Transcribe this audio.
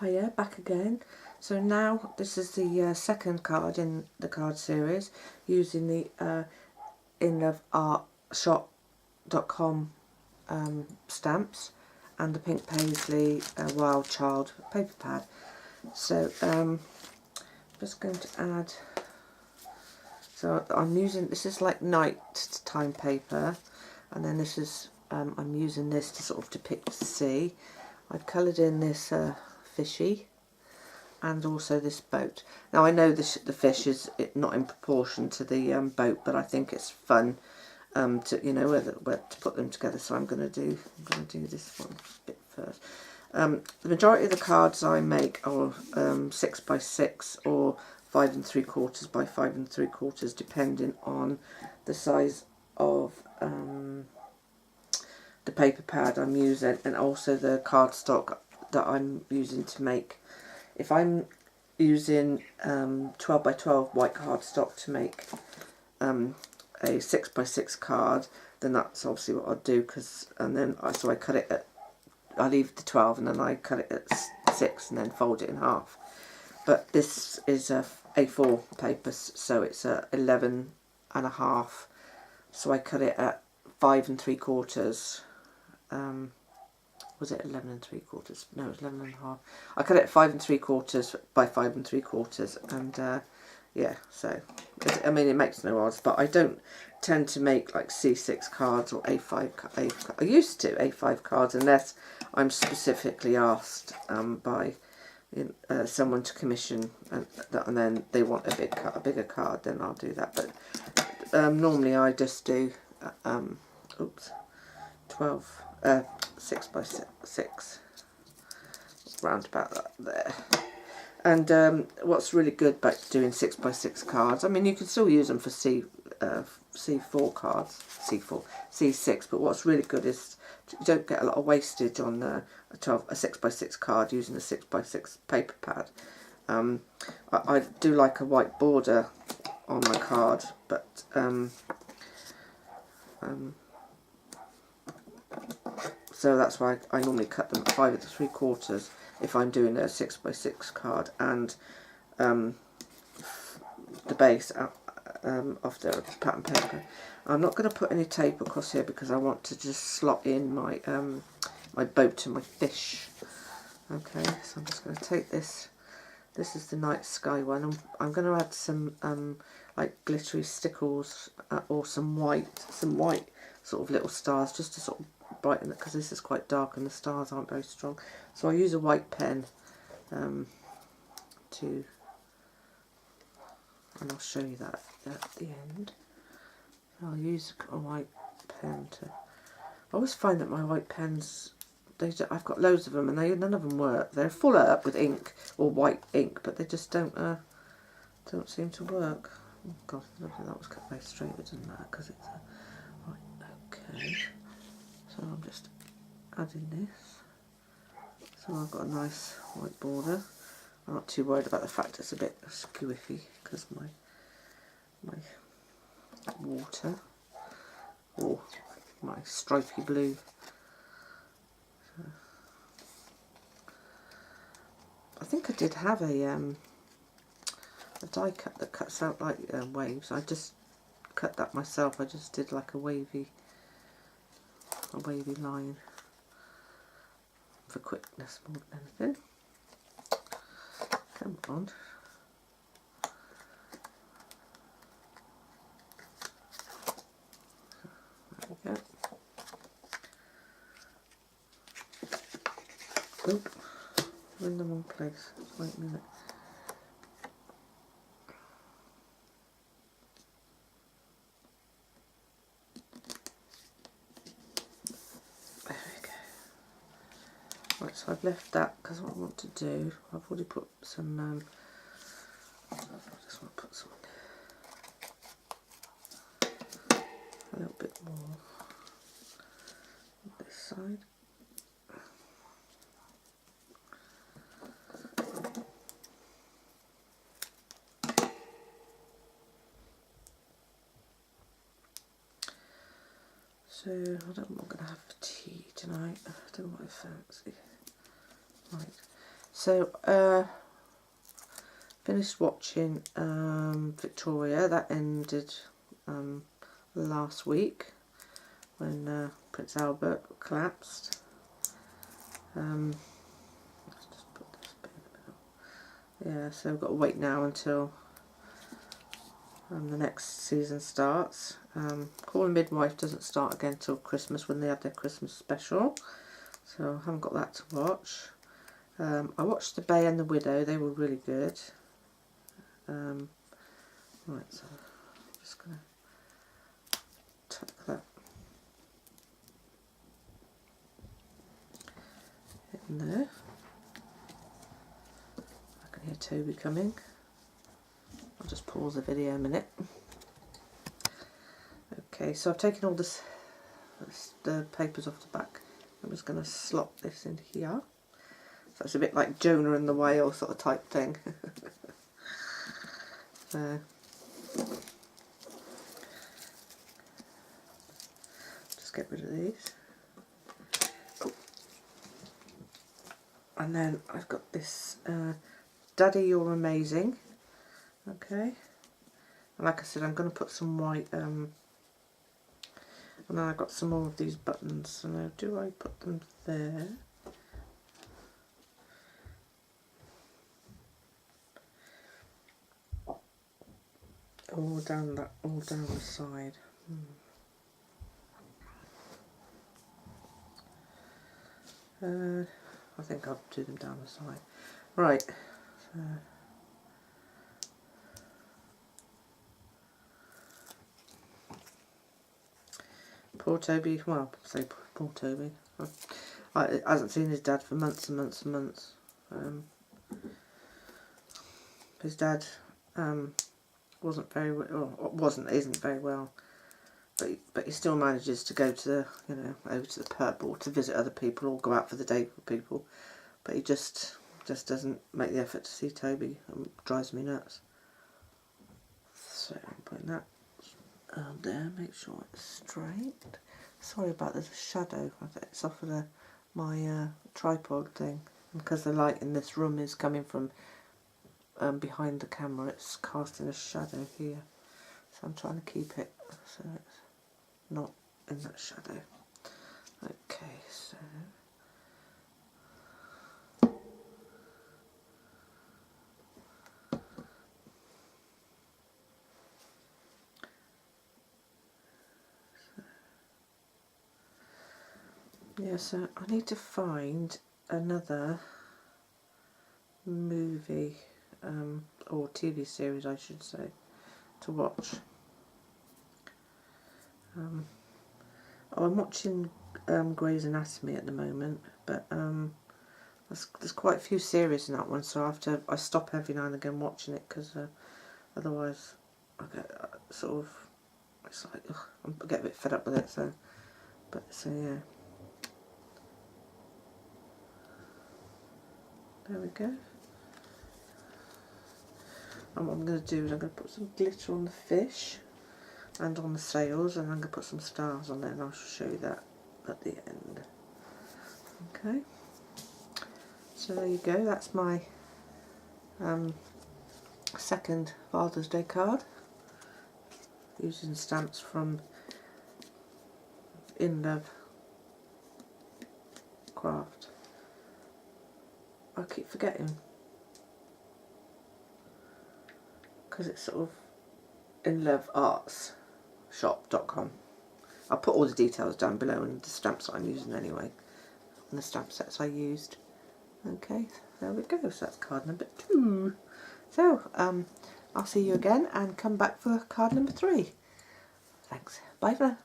Hiya, back again. So now this is the second card in the card series using the Inloveartshop.com stamps and the Pink Paisley Wild Child paper pad. So I'm just going to add, so I'm using, this is like night time paper, and then this is, I'm using this to sort of depict the sea. I've coloured in this fishy and also this boat. Now I know the fish is not in proportion to the boat, but I think it's fun to, you know, where to put them together. So I'm going to do this one bit first. The majority of the cards I make are 6 by 6 or 5 3/4 by 5 3/4, depending on the size of the paper pad I'm using and also the cardstock that I'm using to make. If I'm using 12 by 12 white cardstock to make a 6 by 6 card, then that's obviously what I'll do, so I cut it at, I leave the 12 and then I cut it at 6 and then fold it in half. But this is a A4 paper, so it's a 11 and a half, so I cut it at 5 3/4. Was it 11 3/4? No, it was 11 and a half. I cut it at 5 3/4 by 5 3/4, and yeah, so I mean it makes no odds, but I don't tend to make like C6 cards or A5. I used to A5 cards unless I'm specifically asked by someone to commission, and then they want a bigger card, then I'll do that. But normally I just do 6 by 6, round about that there. And what's really good about doing 6 by 6 cards, I mean you can still use them for C4 cards, C6, but what's really good is you don't get a lot of wastage on a 6 by 6 card using a 6 by 6 paper pad. I do like a white border on my card, but so that's why I normally cut them at 5 3/4 if I'm doing a 6 by 6 card, and the base of the pattern paper. I'm not going to put any tape across here because I want to just slot in my my boat and my fish. Okay, so I'm just going to take this. This is the night sky one. I'm going to add some like glittery stickles or some white sort of little stars, just to sort of brighten it, because this is quite dark and the stars aren't very strong. So I use a white pen and I'll show you that at the end. I'll use a white pen to. I always find that my white pens, I've got loads of them and none of them work. They're full up with ink or white ink, but they just don't seem to work. Oh God, lovely, that was cut very straight, but doesn't matter because it's right. Okay, so I'm just adding this. So I've got a nice white border. I'm not too worried about the fact it's a bit squiffy because my water, or my stripy blue. So, I think I did have a die cut that cuts out like waves. I just cut that myself. I just did like a wavy line for quickness more than anything. Come on. There we go. Oop, I'm in the wrong place. Wait a minute. There we go. Right, so I've left that because what I want to do, I've already put some, I just want to put some, a little bit more on this side. So I don't know what I'm going to have for tea tonight. I don't know what I fancy. Right. So finished watching Victoria. That ended last week when Prince Albert collapsed. Let's just put this bit in the middle. Yeah, so we've got to wait now until the next season starts. Calling Midwife doesn't start again till Christmas, when they have their Christmas special, so I haven't got that to watch. I watched The Bay and the Widow. They were really good. Right, so I'm just going to tuck that in there. I can hear Toby coming. I'll just pause the video a minute. Okay, so I've taken all the papers off the back. I'm just going to slot this in here. So it's a bit like Jonah and the Whale sort of type thing. Just get rid of these. Oh. And then I've got this Daddy, You're Amazing. Okay. And like I said, I'm going to put some white, and then I've got some more of these buttons. So now, do I put them there? All down the side. I think I'll do them down the side. Right. So. Poor Toby. Well, say poor Toby. I hasn't seen his dad for months and months and months. His dad isn't very well, but he still manages to go to the, over to the pub or to visit other people or go out for the day with people, but he just doesn't make the effort to see Toby. It drives me nuts. So I'm putting that there, make sure it's straight. Sorry about there's a shadow. It's off of my tripod thing, because the light in this room is coming from behind the camera. It's casting a shadow here, so I'm trying to keep it so it's not in that shadow. Okay, so yeah, so I need to find another movie or TV series, I should say, to watch. I'm watching Grey's Anatomy at the moment, but there's quite a few series in that one, so I stop every now and again watching it, because otherwise I get sort of, it's like, I get a bit fed up with it. So yeah. There we go. And what I'm going to do is I'm going to put some glitter on the fish and on the sails, and I'm going to put some stars on there, and I shall show you that at the end. Okay. So there you go. That's my second Father's Day card, using stamps from Inloveartshop. I keep forgetting, because it's sort of Inloveartshop.com. I'll put all the details down below, and the stamps that I'm using anyway, and the stamp sets I used. Okay, there we go. So that's card number 2. So I'll see you again and come back for card number 3. Thanks. Bye for now.